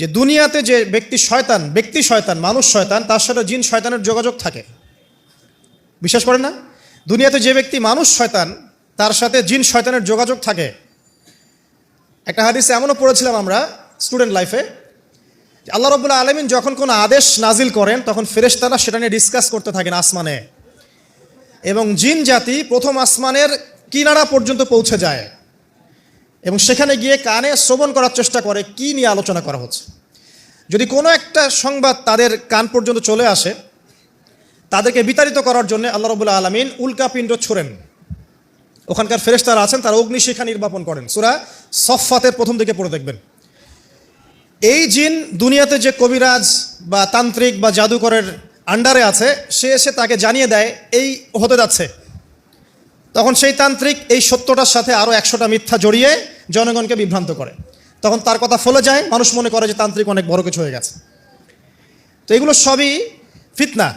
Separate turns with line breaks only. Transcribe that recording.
যে দুনিয়াতে যে ব্যক্তি শয়তান মানুষ শয়তান, তার সাথে জিন শয়তানের যোগাযোগ থাকে। বিশ্বাস করেন না? দুনিয়াতে যে ব্যক্তি মানুষ শয়তান, তার সাথে জিন শয়তানের যোগাযোগ থাকে। একটা হাদিসে এমনও পড়েছিলাম আমরা স্টুডেন্ট লাইফে, আল্লাহ রাব্বুল আলামিন যখন কোনো আদেশ নাজিল করেন তখন ফেরেশতারা সেটা নিয়ে ডিসকাস করতে থাকেন আসমানে, এবং জিন জাতি প্রথম আসমানের কিনারা পর্যন্ত পৌঁছে যায় এবং সেখানে গিয়ে কানে শ্রবণ করার চেষ্টা করে কি নিয়ে আলোচনা করা হচ্ছে। যদি কোনো একটা সংবাদ তাদের কান পর্যন্ত চলে আসে, তাদেরকে বিতাড়িত করার জন্য আল্লাহ রাব্বুল আলামিন উল্কাপিণ্ড ছোড়েন। ওখানকার ফেরেশতারা আছেন, তারা অগ্নিশিখা নির্বাপন করেন। সূরা সফফাতের প্রথম দিকে পড়ে দেখবেন। এই জিন দুনিয়াতে যে কবিরাজ বা তান্ত্রিক বা জাদুকরের আন্ডারে আছে, সে এসে তাকে জানিয়ে দেয় এই হতে যাচ্ছে। তখন সেই তান্ত্রিক এই সত্যটার সাথে আরও 100টা মিথ্যা জড়িয়ে জনগণকে বিভ্রান্ত করে। তখন তার কথা ফলে যায়, মানুষ মনে করে যে তান্ত্রিক অনেক বড় কিছু হয়ে গেছে। তো এগুলো সবই ফিতনা।